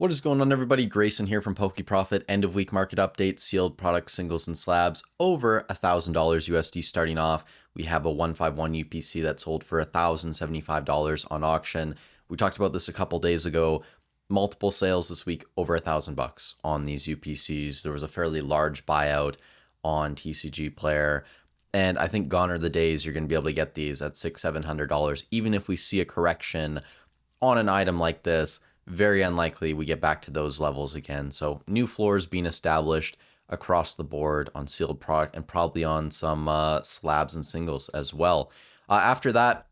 What is going on, everybody? Grayson here from PokeProfit. End of week market update, sealed products, singles, and slabs over $1,000 USD starting off. We have a 151 UPC that sold for $1,075 on auction. We talked about this a couple days ago. Multiple sales this week over $1,000 on these UPCs. There was a fairly large buyout on TCG Player. And I think gone are the days you're going to be able to get these at $600-700, even if we see a correction on an item like this. Very unlikely we get back to those levels again. So new floors being established across the board on sealed product and probably on some slabs and singles as well. After that,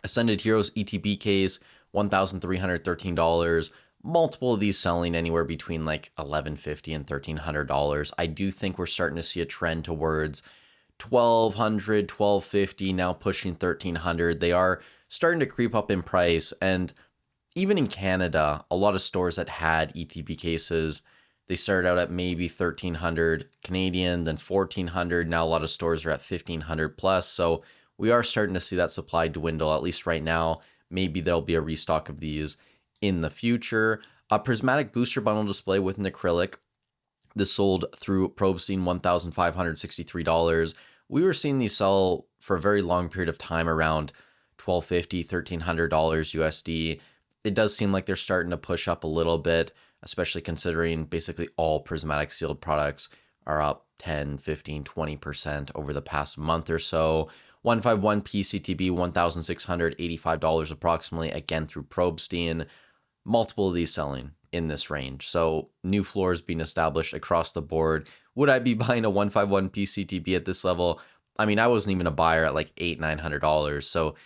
Ascended Heroes ETB case, $1,313. Multiple of these selling anywhere between like $1,150 and $1,300. I do think we're starting to see a trend towards $1,200, $1,250, now pushing $1,300. They are starting to creep up in price. And even in Canada, a lot of stores that had ETB cases, they started out at maybe 1,300 Canadian, then 1,400. Now a lot of stores are at 1,500 plus. So we are starting to see that supply dwindle, at least right now. Maybe there'll be a restock of these in the future. A prismatic booster bundle display with an acrylic. This sold through Probestein, $1,563. We were seeing these sell for a very long period of time around $1,250, $1,300 USD. It does seem like they're starting to push up a little bit, especially considering basically all prismatic sealed products are up 10, 15, 20% over the past month or so. 151 PCTB, $1,685 approximately, again through Probestein. Multiple of these selling in this range. So new floors being established across the board. Would I be buying a 151 PCTB at this level? I mean, I wasn't even a buyer at like $800, $900. So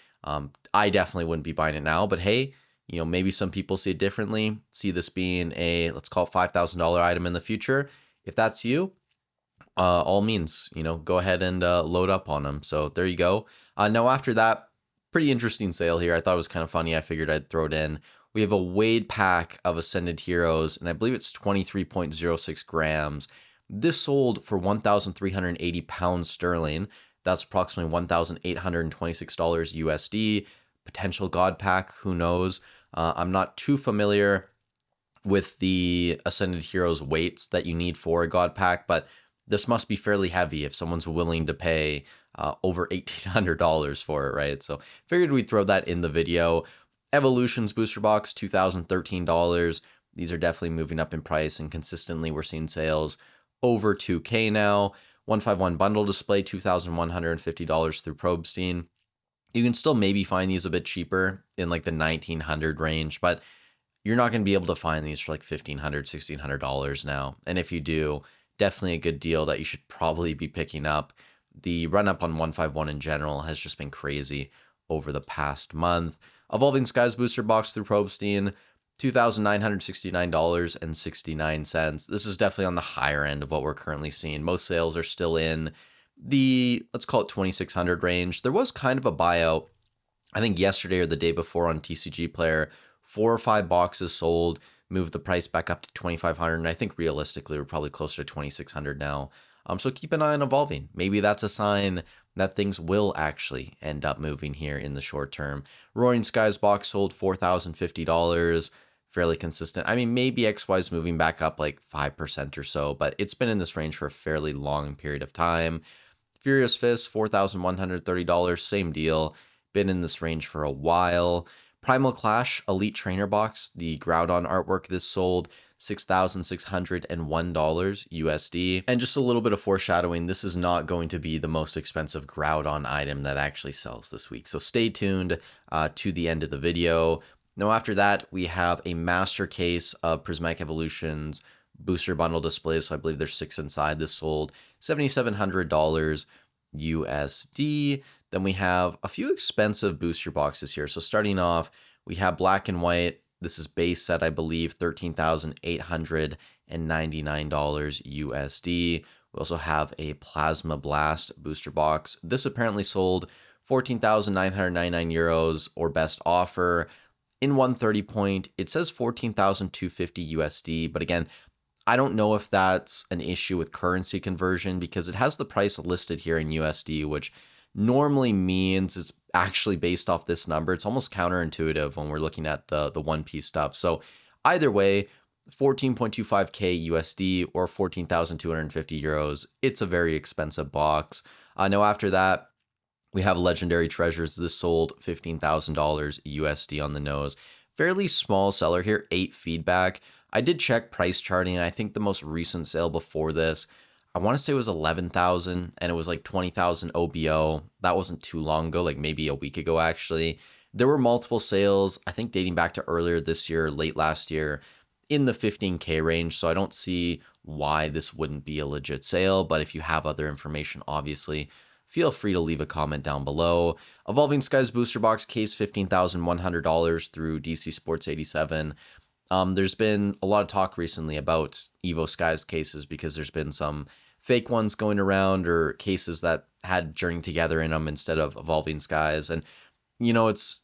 I definitely wouldn't be buying it now. But hey, maybe some people see it differently, see this being a, let's call it $5,000 item in the future. If that's you, all means, go ahead and load up on them. So there you go. Now after that, pretty interesting sale here. I thought it was kind of funny. I figured I'd throw it in. We have a weighed pack of Ascended Heroes, and I believe it's 23.06 grams. This sold for 1,380 pounds sterling. That's approximately $1,826 USD. Potential God pack, who knows? I'm not too familiar with the Ascended Heroes weights that you need for a God pack, but this must be fairly heavy if someone's willing to pay over $1,800 for it, right? So figured we'd throw that in the video. Evolutions booster box, $2,013. These are definitely moving up in price, and consistently we're seeing sales over $2K now. 151 bundle display, $2,150 through Probestein. You can still maybe find these a bit cheaper in like the 1,900 range, but you're not going to be able to find these for like $1,500, $1,600 now. And if you do, definitely a good deal that you should probably be picking up. The run up on 151 in general has just been crazy over the past month. Evolving Skies booster box through Probestein, $2,969.69. This is definitely on the higher end of what we're currently seeing. Most sales are still in the, let's call it 2,600 range. There was kind of a buyout, I think yesterday or the day before on TCG Player. 4 or 5 boxes sold, moved the price back up to 2,500, and I think realistically we're probably closer to 2,600 now. So keep an eye on evolving. Maybe that's a sign that things will actually end up moving here in the short term. Roaring Skies box sold $4,050, fairly consistent. I mean, maybe XY's moving back up like 5% or so, but it's been in this range for a fairly long period of time. Furious Fist, $4,130, same deal. Been in this range for a while. Primal Clash Elite Trainer Box, the Groudon artwork, this sold $6,601 USD. And just a little bit of foreshadowing, this is not going to be the most expensive Groudon item that actually sells this week. So stay tuned to the end of the video. Now after that, we have a master case of Prismatic Evolutions booster bundle displays. So I believe there's 6 inside. This sold $7,700 USD. Then we have a few expensive booster boxes here. So starting off, we have Black and White. This is base set, I believe, $13,899 USD. We also have a Plasma Blast booster box. This apparently sold 14,999 euros or best offer. In 130 point, it says 14,250 USD. But again, I don't know if that's an issue with currency conversion because it has the price listed here in USD, which normally means it's actually based off this number. It's almost counterintuitive when we're looking at the One Piece stuff. So either way, 14.25k USD or 14,250 euros. It's a very expensive box. Now after that, we have Legendary Treasures. This sold $15,000 USD on the nose. Fairly small seller here, 8 feedback. I did check price charting, and I think the most recent sale before this, I want to say it was 11,000, and it was like 20,000 OBO. That wasn't too long ago, like maybe a week ago actually. There were multiple sales, I think dating back to earlier this year, late last year, in the 15K range. So I don't see why this wouldn't be a legit sale. But if you have other information, obviously, feel free to leave a comment down below. Evolving Skies Booster Box case, $15,100 through DC Sports 87. There's been a lot of talk recently about Evo Skies cases because there's been some fake ones going around or cases that had Journey Together in them instead of Evolving Skies. And, you know, it's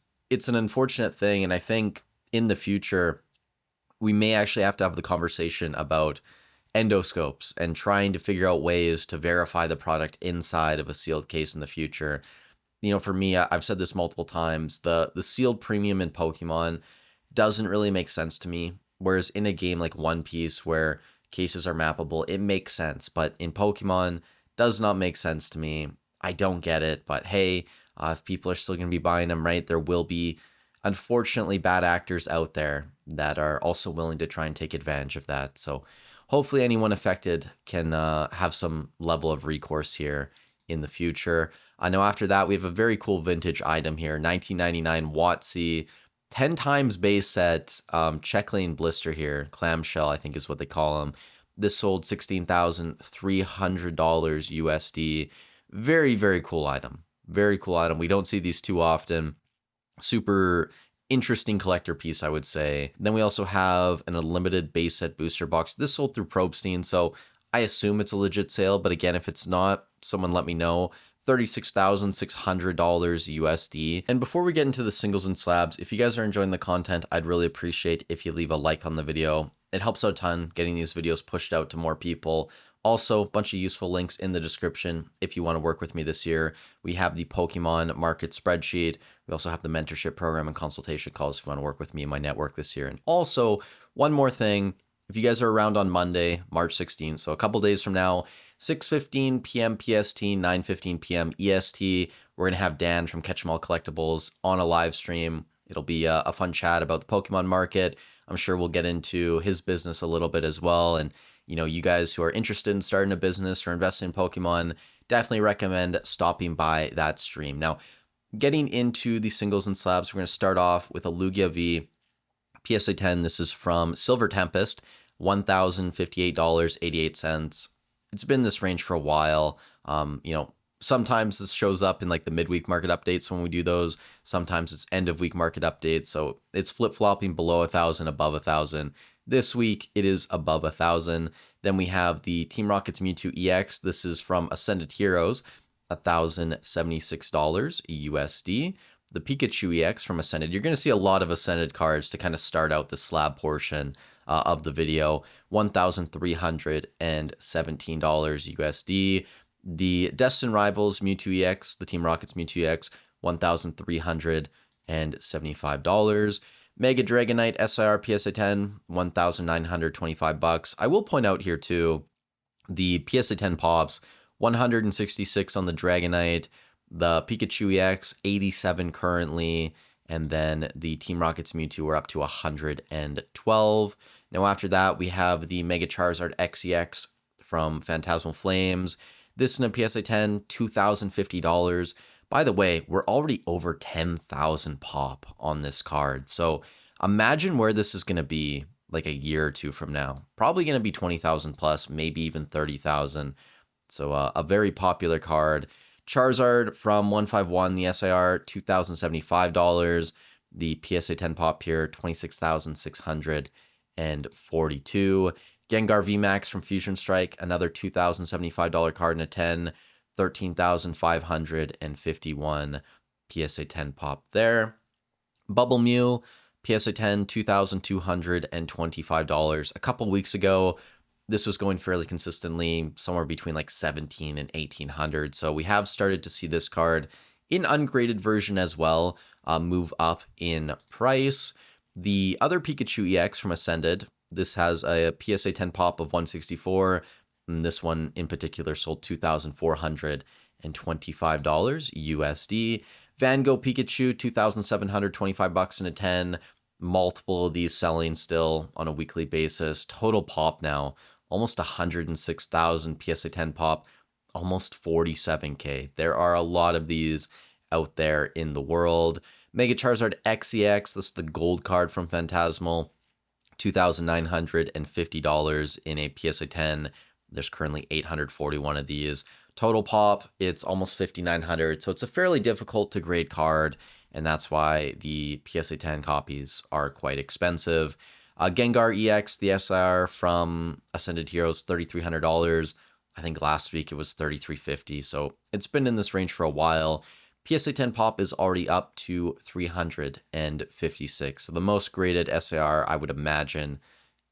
an unfortunate thing. And I think in the future, we may actually have to have the conversation about endoscopes and trying to figure out ways to verify the product inside of a sealed case in the future. You know, for me, I've said this multiple times, the sealed premium in Pokemon doesn't really make sense to me. Whereas in a game like One Piece where cases are mappable, it makes sense. But in Pokemon, does not make sense to me. I don't get it. But hey, if people are still going to be buying them, right, there will be unfortunately bad actors out there that are also willing to try and take advantage of that. So hopefully anyone affected can have some level of recourse here in the future. I know after that, we have a very cool vintage item here, 1999 WotC, 10 times base set, check lane blister here, clamshell, I think is what they call them. This sold $16,300 USD. Very, very cool item. Very cool item. We don't see these too often. Super interesting collector piece, I would say. Then we also have an unlimited base set booster box. This sold through Probestein, so I assume it's a legit sale. But again, if it's not, someone let me know. $36,600 USD. And before we get into the singles and slabs, if you guys are enjoying the content, I'd really appreciate if you leave a like on the video. It helps out a ton getting these videos pushed out to more people. Also, a bunch of useful links in the description if you want to work with me this year. We have the Pokemon market spreadsheet. We also have the mentorship program and consultation calls if you want to work with me and my network this year. And also, one more thing, if you guys are around on Monday, March 16th, so a couple days from now, 6:15 p.m. PST, 9:15 p.m. EST, we're going to have Dan from Catch 'em All Collectibles on a live stream. It'll be a fun chat about the Pokemon market. I'm sure we'll get into his business a little bit as well. And, you know, you guys who are interested in starting a business or investing in Pokemon, definitely recommend stopping by that stream. Now, getting into the singles and slabs, we're going to start off with a Lugia V PSA 10. This is from Silver Tempest, $1,058.88. It's been this range for a while. You know, sometimes this shows up in like the midweek market updates when we do those. Sometimes it's end of week market updates. So it's flip-flopping below 1,000, above 1,000. This week it is above 1,000. Then we have the Team Rocket's Mewtwo EX. This is from Ascended Heroes, $1,076 USD. The Pikachu EX from Ascended. You're going to see a lot of Ascended cards to kind of start out the slab portion of the video. $1,317 USD. The Destined Rivals Mewtwo EX, the Team Rocket's Mewtwo EX, $1,375. Mega Dragonite SIR PSA 10, $1,925. I will point out here too, the PSA 10 pops, 166 on the Dragonite, the Pikachu EX, 87 currently, and then the Team Rocket's Mewtwo are up to 112. Now after that, we have the Mega Charizard XEX from Phantasmal Flames. This in a PSA 10, $2,050. By the way, we're already over 10,000 pop on this card. So imagine where this is going to be like a year or two from now. Probably going to be 20,000 plus, maybe even 30,000. So a very popular card. Charizard from 151, the SIR, $2,075. The PSA 10 pop here, $26,642. Gengar VMAX from Fusion Strike, another $2,075 card in a 10, $13,551 PSA 10 pop there. Bubble Mew, PSA 10, $2,225. A couple weeks ago, this was going fairly consistently, somewhere between like 17 and 1,800. So we have started to see this card in ungraded version as well move up in price. The other Pikachu EX from Ascended, This has a PSA 10 pop of 164, and this one in particular sold $2,425 USD. Van Gogh Pikachu, 2,725 bucks in a 10. Multiple of these selling still on a weekly basis. Total pop now, almost 106,000 PSA 10 pop, almost 47K. There are a lot of these out there in the world. Mega Charizard XEX, this is the gold card from Phantasmal, $2,950 in a PSA 10. There's currently 841 of these. Total pop, it's almost 5,900. So it's a fairly difficult to grade card, and that's why the PSA 10 copies are quite expensive. Gengar EX, the SR from Ascended Heroes, $3,300. I think last week it was $3,350. So it's been in this range for a while. PSA 10 pop is already up to 356. So the most graded SAR I would imagine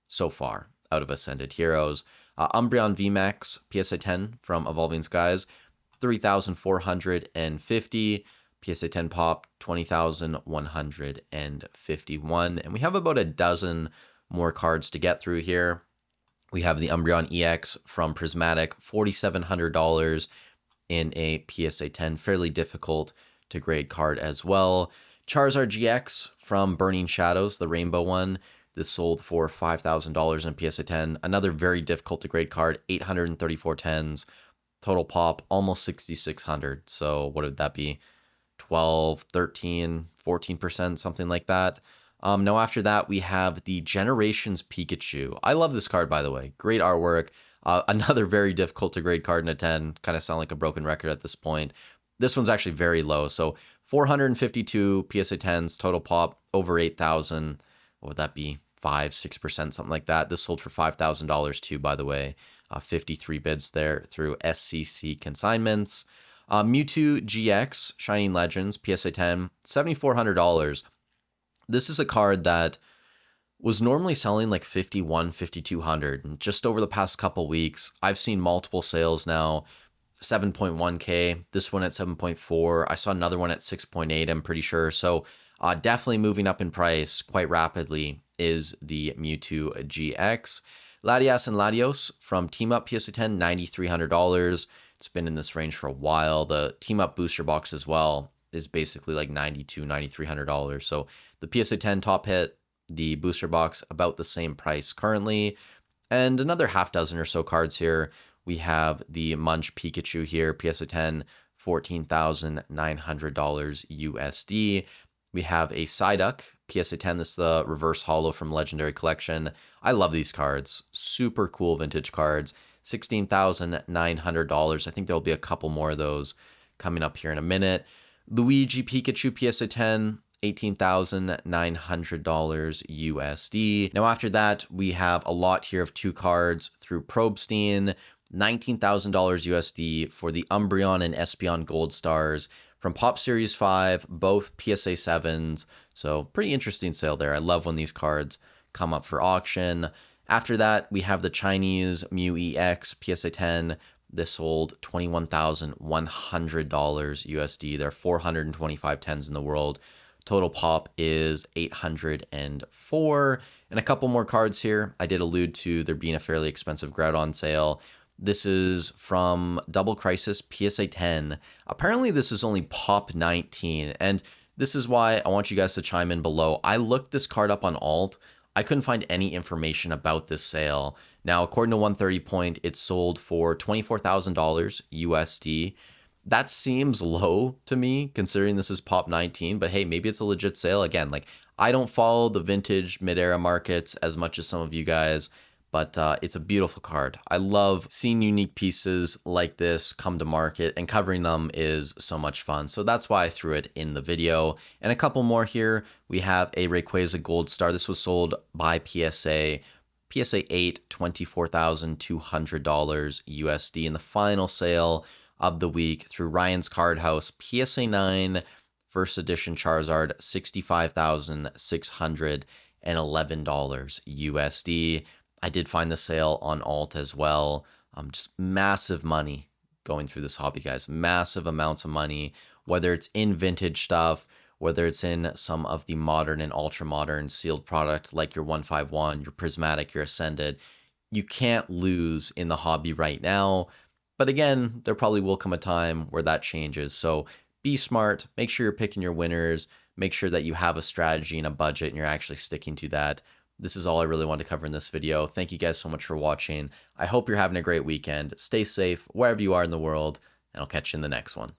so far out of Ascended Heroes. Umbreon VMAX PSA 10 from Evolving Skies, 3,450. PSA 10 pop, 20,151. And we have about a dozen more cards to get through here. We have the Umbreon EX from Prismatic, $4,700 in a PSA 10, fairly difficult to grade card as well. Charizard GX from Burning Shadows, the rainbow one. This sold for $5,000 in PSA 10. Another very difficult to grade card, 834 tens. Total pop, almost 6,600. So what would that be? 12, 13, 14%, something like that. Now after that, we have the Generations Pikachu. I love this card, by the way. Great artwork. Another very difficult to grade card in a 10. Kind of sound like a broken record at this point. This one's actually very low. So 452 PSA 10s, total pop, over 8,000. What would that be? 5, 6%, something like that. This sold for $5,000 too, by the way. 53 bids there through SCC consignments. Mewtwo GX, Shining Legends, PSA 10, $7,400. This is a card that was normally selling like 51, 5,200. And just over the past couple weeks, I've seen multiple sales now. 7.1K, this one at 7.4. I saw another one at 6.8, I'm pretty sure. So definitely moving up in price quite rapidly is the Mewtwo GX. Latias and Latios from Team Up PSA 10, $9,300. It's been in this range for a while. The Team Up booster box as well is basically like $9,200, $9,300. So the PSA 10 top hit, the booster box about the same price currently. And another half dozen or so cards here. We have the Munch Pikachu here, PSA 10, $14,900 USD. We have a Psyduck, PSA 10. This is the reverse holo from Legendary Collection. I love these cards. Super cool vintage cards. $16,900. I think there'll be a couple more of those coming up here in a minute. Luigi Pikachu PSA 10, $18,900 USD. Now after that, we have a lot here of two cards through Probstein, $19,000 USD for the Umbreon and Espeon Gold Stars from Pop Series 5, both PSA 7s. So pretty interesting sale there. I love when these cards come up for auction. After that, we have the Chinese Mew EX PSA 10. This sold $21,100 USD. There are 425 tens in the world. Total pop is 804. And a couple more cards here. I did allude to there being a fairly expensive Groudon sale. This is from Double Crisis PSA 10. Apparently this is only pop 19. And this is why I want you guys to chime in below. I looked this card up on Alt. I couldn't find any information about this sale. Now, according to 130 Point, it sold for $24,000 USD. That seems low to me, considering this is Pop 19, but hey, maybe it's a legit sale. Again, like, I don't follow the vintage mid-era markets as much as some of you guys, but it's a beautiful card. I love seeing unique pieces like this come to market, and covering them is so much fun. So that's why I threw it in the video. And a couple more here. We have a Rayquaza Gold Star. This was sold by PSA. PSA 8, $24,200 USD. And the final sale of the week through Ryan's Card House, PSA 9, first edition Charizard, $65,611 USD. I did find the sale on Alt as well. Just massive money going through this hobby, guys. Massive amounts of money, whether it's in vintage stuff whether it's in some of the modern and ultra modern sealed product like your 151, your prismatic, your ascended. You can't lose in the hobby right now. But again, there probably will come a time where that changes. So be smart, make sure you're picking your winners, make sure that you have a strategy and a budget and you're actually sticking to that. This is all I really wanted to cover in this video. Thank you guys so much for watching. I hope you're having a great weekend. Stay safe wherever you are in the world, and I'll catch you in the next one.